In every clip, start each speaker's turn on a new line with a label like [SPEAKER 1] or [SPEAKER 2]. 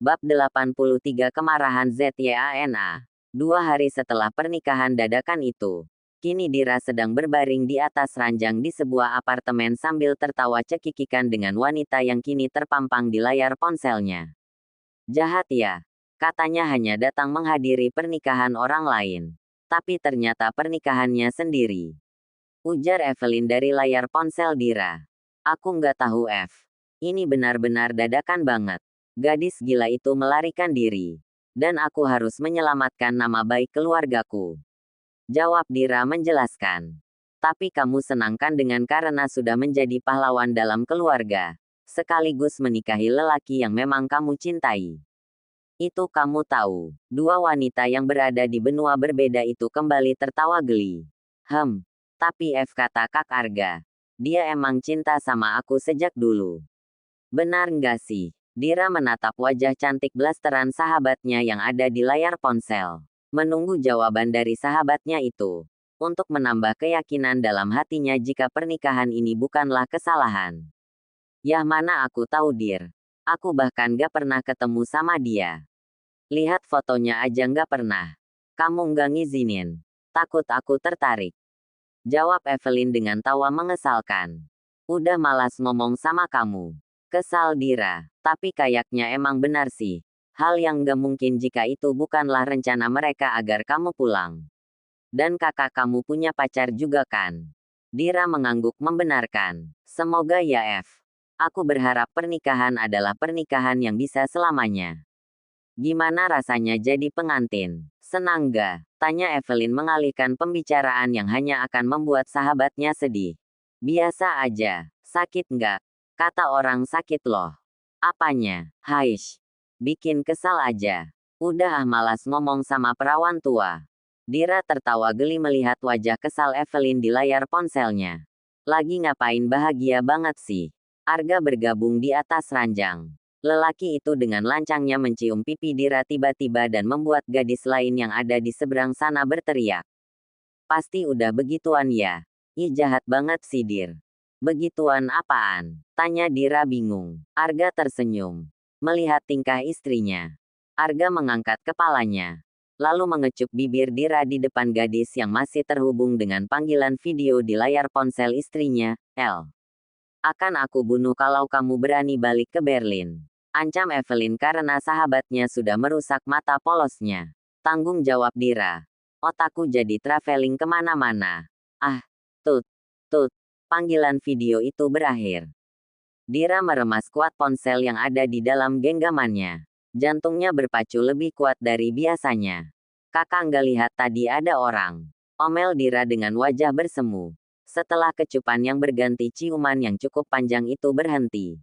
[SPEAKER 1] Bab 83 Kemarahan Zyana. 2 hari setelah pernikahan dadakan itu, kini Dira sedang berbaring di atas ranjang di sebuah apartemen sambil tertawa cekikikan dengan wanita yang kini terpampang di layar ponselnya. Jahat ya, katanya hanya datang menghadiri pernikahan orang lain. Tapi ternyata pernikahannya sendiri. Ujar Evelyn dari layar ponsel Dira. Aku nggak tahu Ini benar-benar dadakan banget. Gadis gila itu melarikan diri. Dan aku harus menyelamatkan nama baik keluargaku. Jawab Dira menjelaskan. Tapi kamu senangkan dengan karena sudah menjadi pahlawan dalam keluarga. Sekaligus menikahi lelaki yang memang kamu cintai. Itu kamu tahu. Dua wanita yang berada di benua berbeda itu kembali tertawa geli. Tapi kata Kak Arga. Dia emang cinta sama aku sejak dulu. Benar nggak sih? Dira menatap wajah cantik blasteran sahabatnya yang ada di layar ponsel. Menunggu jawaban dari sahabatnya itu. Untuk menambah keyakinan dalam hatinya jika pernikahan ini bukanlah kesalahan. Yah mana aku tahu Dir. Aku bahkan gak pernah ketemu sama dia. Lihat fotonya aja gak pernah. Kamu gak ngizinin. Takut aku tertarik. Jawab Evelyn dengan tawa mengesalkan. Udah malas ngomong sama kamu. Kesal Dira, tapi kayaknya emang benar sih. Hal yang gak mungkin jika itu bukanlah rencana mereka agar kamu pulang. Dan kakak kamu punya pacar juga kan? Dira mengangguk membenarkan. Semoga ya Aku berharap pernikahan adalah pernikahan yang bisa selamanya. Gimana rasanya jadi pengantin? Senang gak? Tanya Evelyn mengalihkan pembicaraan yang hanya akan membuat sahabatnya sedih. Biasa aja. Sakit nggak? Kata orang sakit loh. Apanya? Haish. Bikin kesal aja. Udah malas ngomong sama perawan tua. Dira tertawa geli melihat wajah kesal Evelyn di layar ponselnya. Lagi ngapain bahagia banget sih? Arga bergabung di atas ranjang. Lelaki itu dengan lancangnya mencium pipi Dira tiba-tiba dan membuat gadis lain yang ada di seberang sana berteriak. Pasti udah begituan ya? Ih jahat banget sih Dir. Begituan apaan? Tanya Dira bingung. Arga tersenyum. Melihat tingkah istrinya. Arga mengangkat kepalanya. Lalu mengecup bibir Dira di depan gadis yang masih terhubung dengan panggilan video di layar ponsel istrinya, El. Akan aku bunuh kalau kamu berani balik ke Berlin. Ancam Evelyn karena sahabatnya sudah merusak mata polosnya. Tanggung jawab Dira. Otakku jadi traveling kemana-mana. Tut. Panggilan video itu berakhir. Dira meremas kuat ponsel yang ada di dalam genggamannya. Jantungnya berpacu lebih kuat dari biasanya. Kakak nggak lihat tadi ada orang. Omel Dira dengan wajah bersemu. Setelah kecupan yang berganti ciuman yang cukup panjang itu berhenti.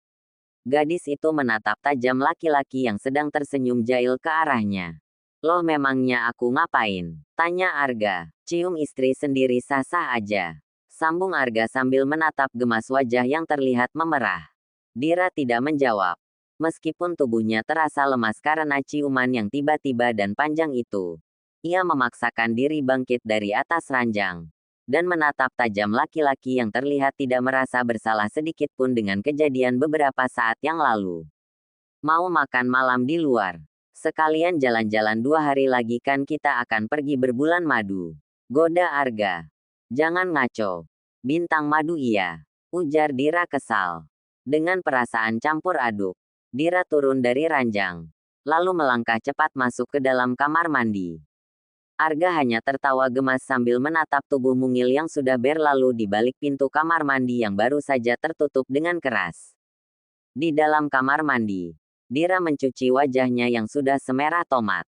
[SPEAKER 1] Gadis itu menatap tajam laki-laki yang sedang tersenyum jahil ke arahnya. Loh memangnya aku ngapain? Tanya Arga. Cium istri sendiri sah-sah aja. Sambung Arga sambil menatap gemas wajah yang terlihat memerah. Dira tidak menjawab. Meskipun tubuhnya terasa lemas karena ciuman yang tiba-tiba dan panjang itu. Ia memaksakan diri bangkit dari atas ranjang. Dan menatap tajam laki-laki yang terlihat tidak merasa bersalah sedikit pun dengan kejadian beberapa saat yang lalu. Mau makan malam di luar. Sekalian jalan-jalan 2 hari lagi kan kita akan pergi berbulan madu. Goda Arga. Jangan ngaco. Bintang madu iya. Ujar Dira kesal. Dengan perasaan campur aduk. Dira turun dari ranjang. Lalu melangkah cepat masuk ke dalam kamar mandi. Arga hanya tertawa gemas sambil menatap tubuh mungil yang sudah berlalu di balik pintu kamar mandi yang baru saja tertutup dengan keras. Di dalam kamar mandi, Dira mencuci wajahnya yang sudah semerah tomat.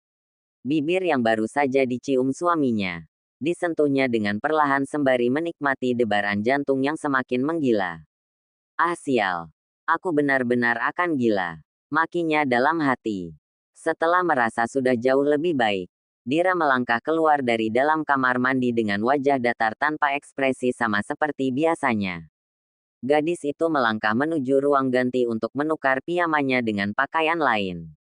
[SPEAKER 1] Bibir yang baru saja dicium suaminya. Disentuhnya dengan perlahan sembari menikmati debaran jantung yang semakin menggila. Sial. Aku benar-benar akan gila. Makinya dalam hati. Setelah merasa sudah jauh lebih baik, Dira melangkah keluar dari dalam kamar mandi dengan wajah datar tanpa ekspresi sama seperti biasanya. Gadis itu melangkah menuju ruang ganti untuk menukar pijamannya dengan pakaian lain.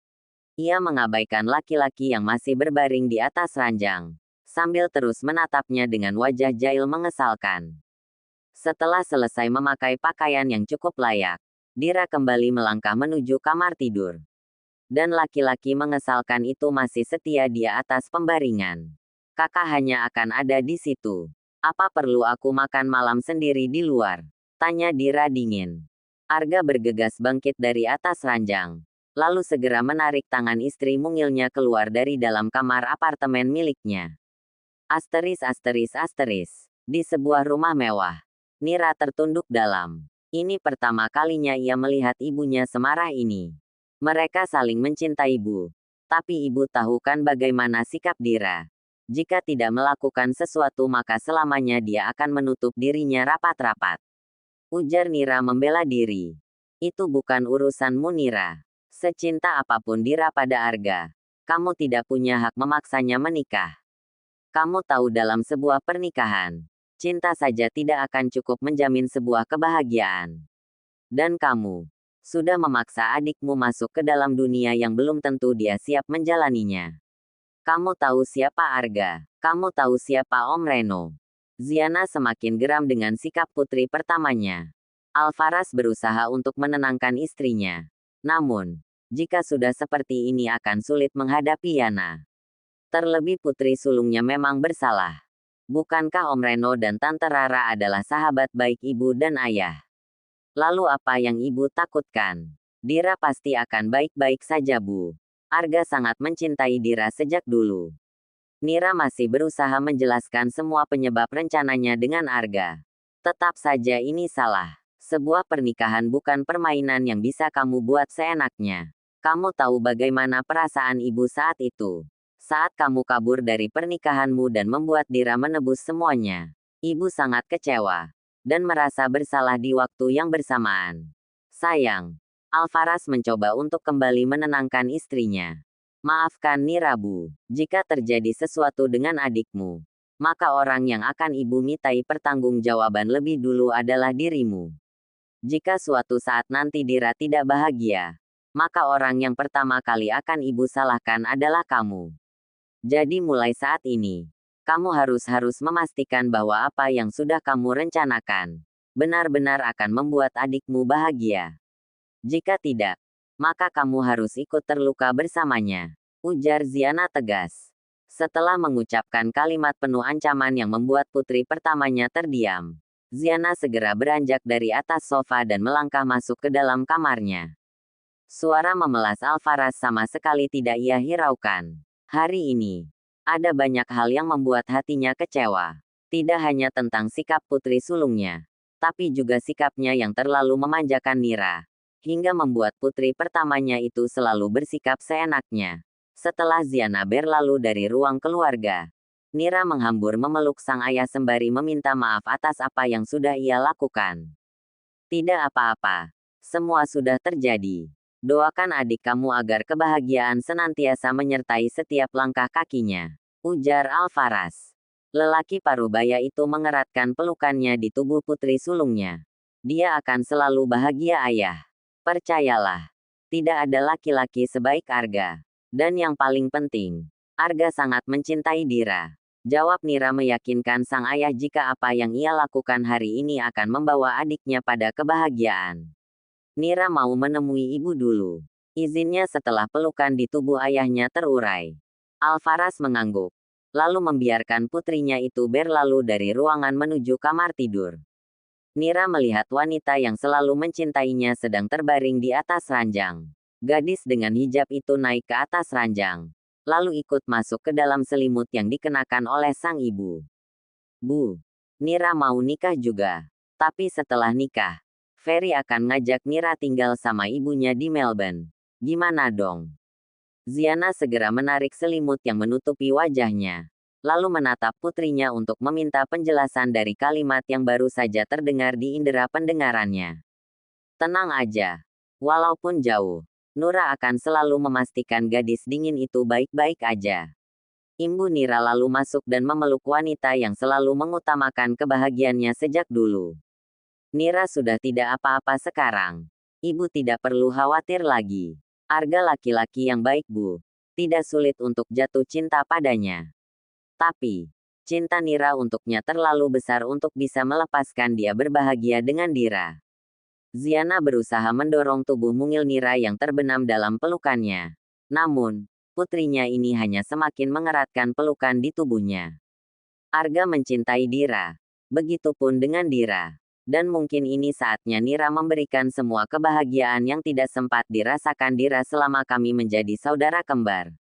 [SPEAKER 1] Ia mengabaikan laki-laki yang masih berbaring di atas ranjang. Sambil terus menatapnya dengan wajah jahil mengesalkan. Setelah selesai memakai pakaian yang cukup layak, Dira kembali melangkah menuju kamar tidur. Dan laki-laki mengesalkan itu masih setia di atas pembaringan. Kakak hanya akan ada di situ. Apa perlu aku makan malam sendiri di luar? Tanya Dira dingin. Arga bergegas bangkit dari atas ranjang. Lalu segera menarik tangan istri mungilnya keluar dari dalam kamar apartemen miliknya. Asteris. Di sebuah rumah mewah. Nira tertunduk dalam. Ini pertama kalinya ia melihat ibunya semarah ini. Mereka saling mencintai Bu. Tapi ibu tahu kan bagaimana sikap Dira. Jika tidak melakukan sesuatu maka selamanya dia akan menutup dirinya rapat-rapat. Ujar Nira membela diri. Itu bukan urusanmu Nira. Secinta apapun Dira pada Arga, kamu tidak punya hak memaksanya menikah. Kamu tahu dalam sebuah pernikahan, cinta saja tidak akan cukup menjamin sebuah kebahagiaan. Dan kamu sudah memaksa adikmu masuk ke dalam dunia yang belum tentu dia siap menjalaninya. Kamu tahu siapa Arga? Kamu tahu siapa Om Reno? Ziana semakin geram dengan sikap putri pertamanya. Alvaras berusaha untuk menenangkan istrinya. Namun, jika sudah seperti ini akan sulit menghadapi Yana. Terlebih putri sulungnya memang bersalah. Bukankah Om Reno dan Tante Rara adalah sahabat baik ibu dan ayah? Lalu apa yang ibu takutkan? Dira pasti akan baik-baik saja Bu. Arga sangat mencintai Dira sejak dulu. Nira masih berusaha menjelaskan semua penyebab rencananya dengan Arga. Tetap saja ini salah. Sebuah pernikahan bukan permainan yang bisa kamu buat seenaknya. Kamu tahu bagaimana perasaan ibu saat itu. Saat kamu kabur dari pernikahanmu dan membuat Dira menebus semuanya. Ibu sangat kecewa. Dan merasa bersalah di waktu yang bersamaan. Sayang. Alvaras mencoba untuk kembali menenangkan istrinya. Maafkan Nira Bu. Jika terjadi sesuatu dengan adikmu, maka orang yang akan ibu mintai pertanggungjawaban lebih dulu adalah dirimu. Jika suatu saat nanti Dira tidak bahagia, maka orang yang pertama kali akan ibu salahkan adalah kamu. Jadi mulai saat ini, kamu harus memastikan bahwa apa yang sudah kamu rencanakan, benar-benar akan membuat adikmu bahagia. Jika tidak, maka kamu harus ikut terluka bersamanya. Ujar Ziana tegas. Setelah mengucapkan kalimat penuh ancaman yang membuat putri pertamanya terdiam, Ziana segera beranjak dari atas sofa dan melangkah masuk ke dalam kamarnya. Suara memelas Alvaras sama sekali tidak ia hiraukan. Hari ini, ada banyak hal yang membuat hatinya kecewa. Tidak hanya tentang sikap putri sulungnya, tapi juga sikapnya yang terlalu memanjakan Nira, hingga membuat putri pertamanya itu selalu bersikap seenaknya. Setelah Ziana berlalu dari ruang keluarga, Nira menghambur memeluk sang ayah sembari meminta maaf atas apa yang sudah ia lakukan. Tidak apa-apa, semua sudah terjadi. Doakan adik kamu agar kebahagiaan senantiasa menyertai setiap langkah kakinya. Ujar Alvaras. Lelaki parubaya itu mengeratkan pelukannya di tubuh putri sulungnya. Dia akan selalu bahagia ayah. Percayalah. Tidak ada laki-laki sebaik Arga. Dan yang paling penting, Arga sangat mencintai Dira. Jawab Nira meyakinkan sang ayah jika apa yang ia lakukan hari ini akan membawa adiknya pada kebahagiaan. Nira mau menemui ibu dulu. Izinnya setelah pelukan di tubuh ayahnya terurai. Alvaras mengangguk. Lalu membiarkan putrinya itu berlalu dari ruangan menuju kamar tidur. Nira melihat wanita yang selalu mencintainya sedang terbaring di atas ranjang. Gadis dengan hijab itu naik ke atas ranjang. Lalu ikut masuk ke dalam selimut yang dikenakan oleh sang ibu. Bu, Nira mau nikah juga. Tapi setelah nikah, Ferry akan ngajak Nira tinggal sama ibunya di Melbourne. Gimana dong? Ziana segera menarik selimut yang menutupi wajahnya. Lalu menatap putrinya untuk meminta penjelasan dari kalimat yang baru saja terdengar di indera pendengarannya. Tenang aja. Walaupun jauh, Nura akan selalu memastikan gadis dingin itu baik-baik aja. Ibu Nira lalu masuk dan memeluk wanita yang selalu mengutamakan kebahagiaannya sejak dulu. Nira sudah tidak apa-apa sekarang. Ibu tidak perlu khawatir lagi. Arga laki-laki yang baik Bu. Tidak sulit untuk jatuh cinta padanya. Tapi, cinta Nira untuknya terlalu besar untuk bisa melepaskan dia berbahagia dengan Dira. Ziana berusaha mendorong tubuh mungil Nira yang terbenam dalam pelukannya. Namun, putrinya ini hanya semakin mengeratkan pelukan di tubuhnya. Arga mencintai Dira. Begitupun dengan Dira. Dan mungkin ini saatnya Nira memberikan semua kebahagiaan yang tidak sempat dirasakan Dira selama kami menjadi saudara kembar.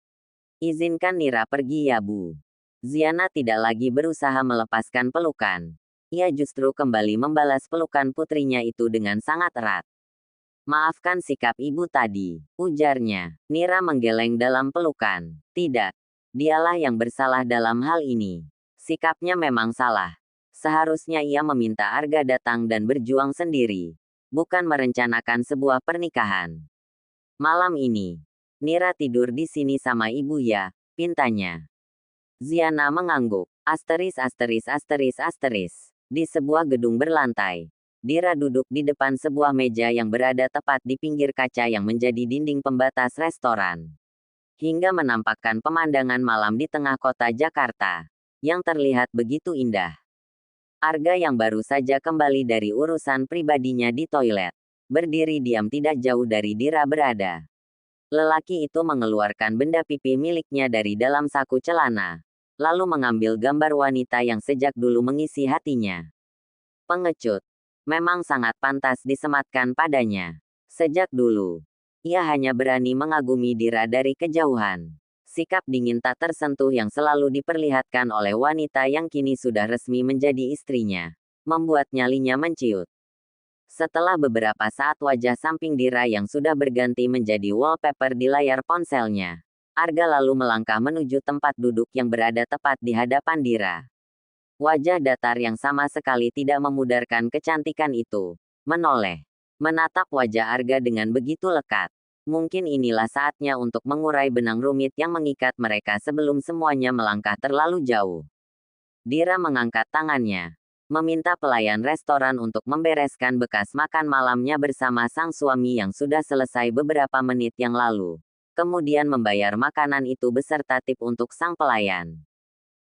[SPEAKER 1] Izinkan Nira pergi ya Bu. Ziana tidak lagi berusaha melepaskan pelukan. Ia justru kembali membalas pelukan putrinya itu dengan sangat erat. Maafkan sikap ibu tadi, ujarnya. Nira menggeleng dalam pelukan. Tidak, dialah yang bersalah dalam hal ini. Sikapnya memang salah. Seharusnya ia meminta Arga datang dan berjuang sendiri, bukan merencanakan sebuah pernikahan. Malam ini, Nira tidur di sini sama ibu ya, pintanya. Ziana mengangguk. Asteris asteris asteris asteris. Di sebuah gedung berlantai, Dira duduk di depan sebuah meja yang berada tepat di pinggir kaca yang menjadi dinding pembatas restoran. Hingga menampakkan pemandangan malam di tengah kota Jakarta, yang terlihat begitu indah. Arga yang baru saja kembali dari urusan pribadinya di toilet, berdiri diam tidak jauh dari Dira berada. Lelaki itu mengeluarkan benda pipi miliknya dari dalam saku celana, lalu mengambil gambar wanita yang sejak dulu mengisi hatinya. Pengecut. Memang sangat pantas disematkan padanya. Sejak dulu, ia hanya berani mengagumi Dira dari kejauhan. Sikap dingin tak tersentuh yang selalu diperlihatkan oleh wanita yang kini sudah resmi menjadi istrinya, membuat nyalinya menciut. Setelah beberapa saat wajah samping Dira yang sudah berganti menjadi wallpaper di layar ponselnya, Arga lalu melangkah menuju tempat duduk yang berada tepat di hadapan Dira. Wajah datar yang sama sekali tidak memudarkan kecantikan itu menoleh, menatap wajah Arga dengan begitu lekat. Mungkin inilah saatnya untuk mengurai benang rumit yang mengikat mereka sebelum semuanya melangkah terlalu jauh. Dira mengangkat tangannya, meminta pelayan restoran untuk membereskan bekas makan malamnya bersama sang suami yang sudah selesai beberapa menit yang lalu. Kemudian membayar makanan itu beserta tip untuk sang pelayan.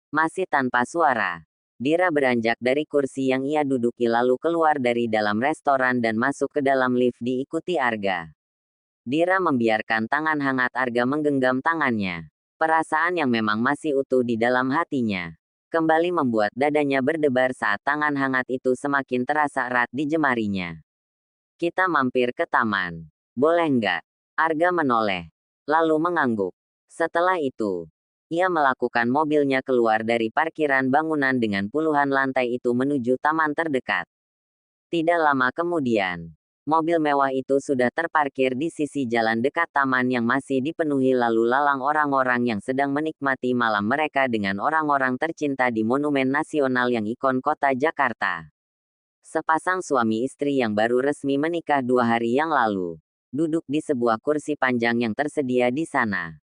[SPEAKER 1] Masih tanpa suara, Dira beranjak dari kursi yang ia duduki lalu keluar dari dalam restoran dan masuk ke dalam lift diikuti Arga. Dira membiarkan tangan hangat Arga menggenggam tangannya. Perasaan yang memang masih utuh di dalam hatinya kembali membuat dadanya berdebar saat tangan hangat itu semakin terasa erat di jemarinya. Kita mampir ke taman. Boleh nggak? Arga menoleh, lalu mengangguk. Setelah itu, ia melakukan mobilnya keluar dari parkiran bangunan dengan puluhan lantai itu menuju taman terdekat. Tidak lama kemudian, mobil mewah itu sudah terparkir di sisi jalan dekat taman yang masih dipenuhi lalu lalang orang-orang yang sedang menikmati malam mereka dengan orang-orang tercinta di Monumen Nasional yang ikon kota Jakarta. Sepasang suami istri yang baru resmi menikah 2 hari yang lalu, duduk di sebuah kursi panjang yang tersedia di sana.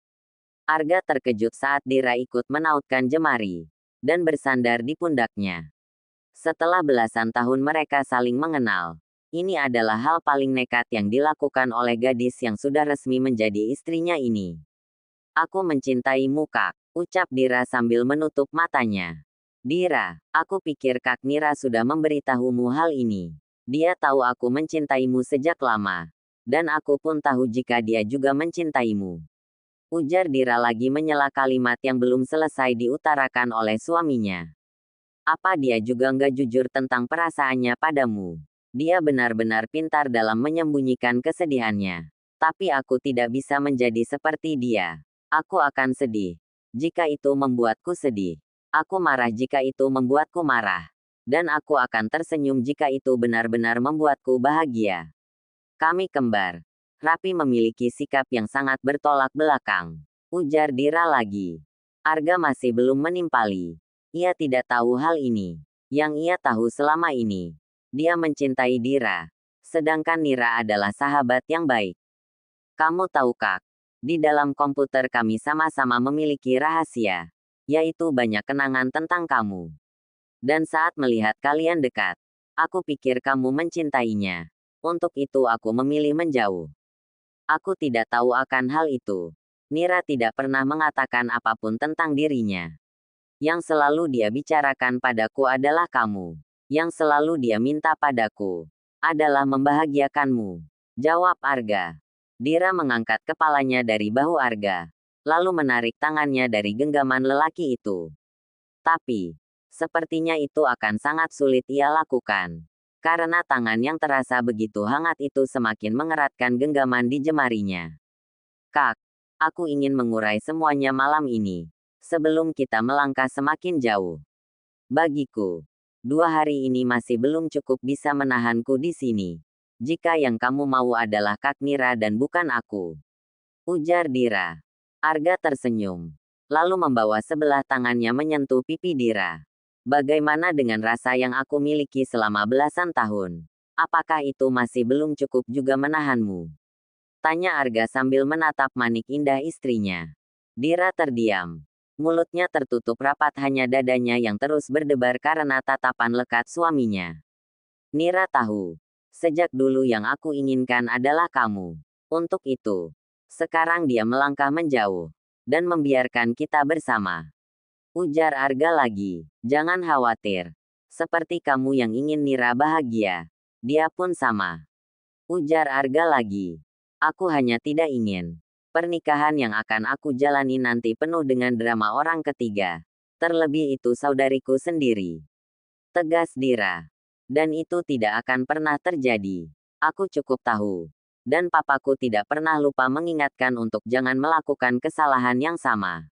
[SPEAKER 1] Arga terkejut saat Dira ikut menautkan jemari, dan bersandar di pundaknya. Setelah belasan tahun mereka saling mengenal, ini adalah hal paling nekat yang dilakukan oleh gadis yang sudah resmi menjadi istrinya ini. Aku mencintaimu Kak, ucap Dira sambil menutup matanya. Dira, aku pikir Kak Nira sudah memberitahumu hal ini. Dia tahu aku mencintaimu sejak lama. Dan aku pun tahu jika dia juga mencintaimu. Ujar Dira lagi menyela kalimat yang belum selesai diutarakan oleh suaminya. Apa dia juga nggak jujur tentang perasaannya padamu? Dia benar-benar pintar dalam menyembunyikan kesedihannya. Tapi aku tidak bisa menjadi seperti dia. Aku akan sedih jika itu membuatku sedih. Aku marah jika itu membuatku marah. Dan aku akan tersenyum jika itu benar-benar membuatku bahagia. Kami kembar. Rapi memiliki sikap yang sangat bertolak belakang. Ujar Dira lagi. Arga masih belum menimpali. Ia tidak tahu hal ini. Yang ia tahu selama ini, dia mencintai Dira. Sedangkan Nira adalah sahabat yang baik. Kamu tahu Kak, di dalam komputer kami sama-sama memiliki rahasia. Yaitu banyak kenangan tentang kamu. Dan saat melihat kalian dekat, aku pikir kamu mencintainya. Untuk itu aku memilih menjauh. Aku tidak tahu akan hal itu. Nira tidak pernah mengatakan apapun tentang dirinya. Yang selalu dia bicarakan padaku adalah kamu. Yang selalu dia minta padaku adalah membahagiakanmu. Jawab Arga. Dira mengangkat kepalanya dari bahu Arga, lalu menarik tangannya dari genggaman lelaki itu. Tapi, sepertinya itu akan sangat sulit ia lakukan. Karena tangan yang terasa begitu hangat itu semakin mengeratkan genggaman di jemarinya. Kak, aku ingin mengurai semuanya malam ini, sebelum kita melangkah semakin jauh. Bagiku, 2 hari ini masih belum cukup bisa menahanku di sini. Jika yang kamu mau adalah Kak Nira dan bukan aku, ujar Dira. Arga tersenyum, lalu membawa sebelah tangannya menyentuh pipi Dira. Bagaimana dengan rasa yang aku miliki selama belasan tahun? Apakah itu masih belum cukup juga menahanmu? Tanya Arga sambil menatap manik indah istrinya. Dira terdiam. Mulutnya tertutup rapat, hanya dadanya yang terus berdebar karena tatapan lekat suaminya. Nira tahu. Sejak dulu yang aku inginkan adalah kamu. Untuk itu, sekarang dia melangkah menjauh dan membiarkan kita bersama. Ujar Arga lagi. Jangan khawatir. Seperti kamu yang ingin Nira bahagia, dia pun sama. Ujar Arga lagi. Aku hanya tidak ingin pernikahan yang akan aku jalani nanti penuh dengan drama orang ketiga. Terlebih itu saudariku sendiri. Tegas Dira. Dan itu tidak akan pernah terjadi. Aku cukup tahu. Dan papaku tidak pernah lupa mengingatkan untuk jangan melakukan kesalahan yang sama.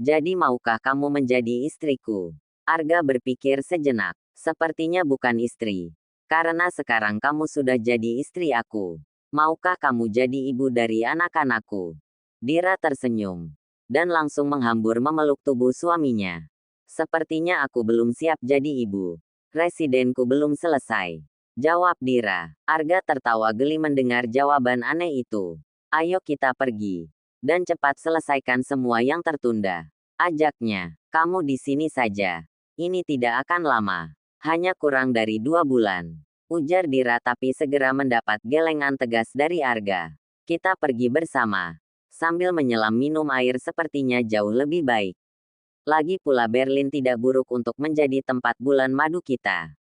[SPEAKER 1] Jadi maukah kamu menjadi istriku? Arga berpikir sejenak. Sepertinya bukan istri. Karena sekarang kamu sudah jadi istri aku. Maukah kamu jadi ibu dari anak-anakku? Dira tersenyum. Dan langsung menghambur memeluk tubuh suaminya. Sepertinya aku belum siap jadi ibu. Residenku belum selesai. Jawab Dira. Arga tertawa geli mendengar jawaban aneh itu. Ayo kita pergi. Dan cepat selesaikan semua yang tertunda. Ajaknya. Kamu di sini saja. Ini tidak akan lama. Hanya kurang dari 2 bulan. Ujar Dira tapi segera mendapat gelengan tegas dari Arga. Kita pergi bersama. Sambil menyelam minum air, sepertinya jauh lebih baik. Lagi pula Berlin tidak buruk untuk menjadi tempat bulan madu kita.